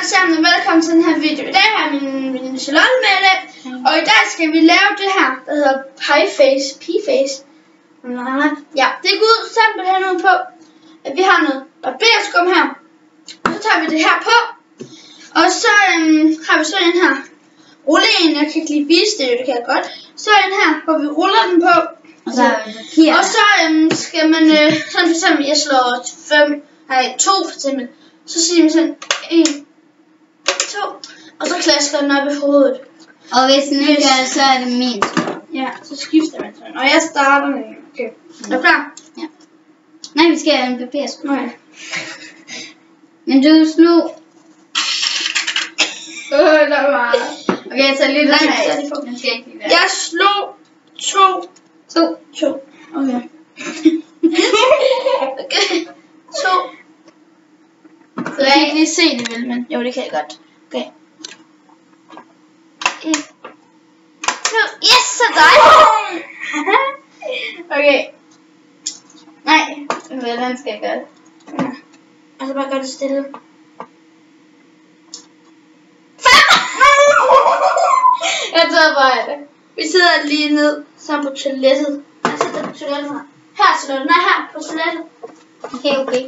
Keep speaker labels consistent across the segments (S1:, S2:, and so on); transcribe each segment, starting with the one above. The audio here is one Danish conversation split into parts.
S1: alle sammen, og velkommen til den her video. I dag har jeg min veninde Charlotte med det, og i dag skal vi lave det her, der hedder Pie-Face. Ja, det går ud simpelthen ud på, at vi har noget barberskum her, og så tager vi det her på, og så har vi så en her rulle en, jeg kan ikke lige vise det, det kan jeg godt. Så en her, hvor vi ruller den på, og så skal man, sådan for eksempel, jeg slår 2 for eksempel, så siger vi sådan 1, 2, og så klasker den op i hovedet.
S2: Og hvis den ikke gør, så er det min tur.
S1: Ja, så skifter man sådan, og jeg starter med en. Okay, er du klar?
S2: Ja. Nej, vi skal have en barberskum.
S1: Nej.
S2: Men du slog.
S1: Der var.
S2: Okay, så lidt
S1: Nej, jeg slog 2. Okay. Okay. 2. Så jeg kan ikke lige se det vel, men jo, det kan jeg godt. Okay. 1, 2. Yes, så dig! Okay. Nej, hvordan skal jeg gøre det? Ja. Altså bare gøre det stille. 5! Jeg tager bare det. Vi sidder lige ned sammen på toilettet. Jeg sidder på toilettet her. Her toilettet. Nej, her på toilettet.
S2: Okay.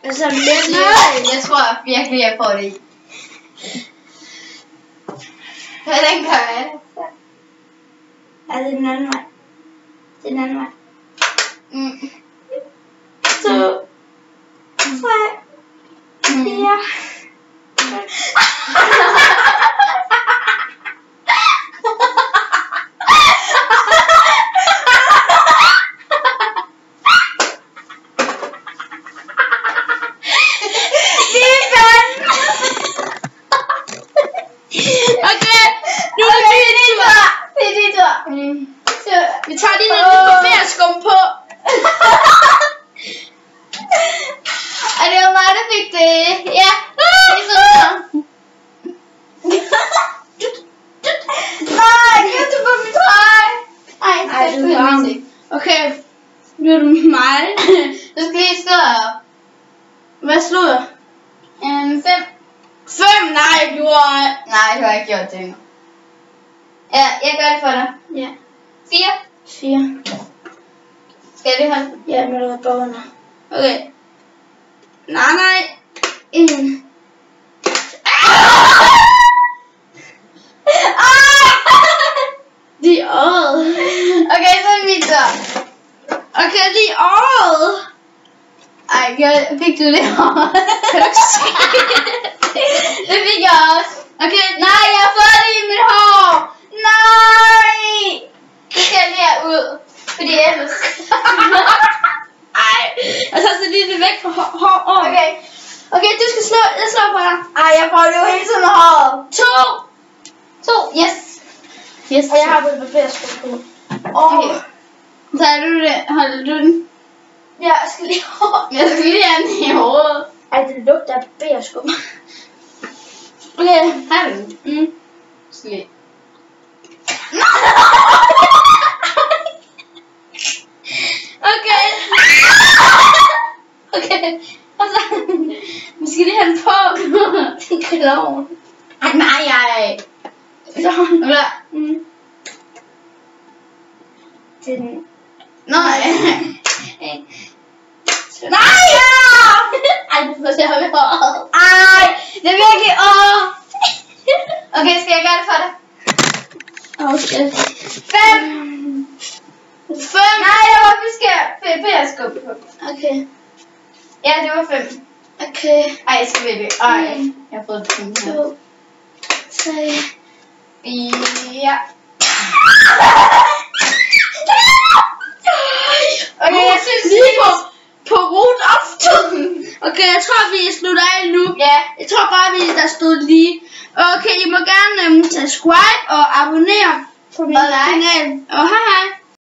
S1: Altså lidt.
S2: Nej, jeg tror virkelig, jeg får det i. Hvordan gør jeg det?
S1: Ja, det er den anden vej. Det er den anden vej. 2, 3, 4. Vi tager lige noget barberskum på.
S2: Og det var mig, der fik det. Ja, det er sådan.
S1: Nej, kan du få mit tøj?
S2: Ej, det er varmt.
S1: Okay, nu er det mig.
S2: Du skal lige stå op.
S1: Hvad slog jeg?
S2: 5.
S1: 5? Nej, du har...
S2: Nej, du har ikke gjort det endnu. Ja, jeg gør det for dig.
S1: Ja.
S2: 4.
S1: 4.
S2: Skal det holde?
S1: Ja, med noget borgerne. Okay. Nej. 1. De året.
S2: Okay, så er det min tur.
S1: Okay, de året.
S2: Ej, fik du det hår?
S1: Kan du ikke se?
S2: Det fik jeg også.
S1: Okay,
S2: Nej, jeg har fået det i mit hår. Nej. Det skal jeg lige have ud. Fordi ellers.
S1: Ej, jeg tager så lige det væk fra hår. Okay, du skal slå. Jeg slår på dig.
S2: Ej, jeg får det jo hele tiden med håret. 2. Yes.
S1: Og jeg har fået barberskum på.
S2: Okay. Så er du det. Holder du den?
S1: Ja, jeg skal lige hår.
S2: Jeg skal lige have den i hovedet.
S1: Ej, det lugter af barberskum. Okay,
S2: har du den? Slik.
S1: Okay. Okay. Og så vi skal lige have den på. Den klovn.
S2: Nej.
S1: Så
S2: Klar.
S1: Det er den.
S2: Nej.
S1: Nej!
S2: Ej, du får se at holde håret.
S1: Ej, det er virkelig
S2: Okay, skal jeg gøre det for dig?
S1: Okay.
S2: 5. Nej, jeg var barberskum på.
S1: Okay.
S2: Ja, det var 5.
S1: Okay.
S2: Ej, jeg skal vælge. Ej, jeg har fået det.
S1: 2, 3,
S2: 4. Okay, jeg synes
S1: lige på rotaften. Okay, jeg tror vi slutter af nu.
S2: Ja.
S1: Jeg tror bare der stod lige. Okay, I må gerne subscribe og abonnere på min kanal. Og hej.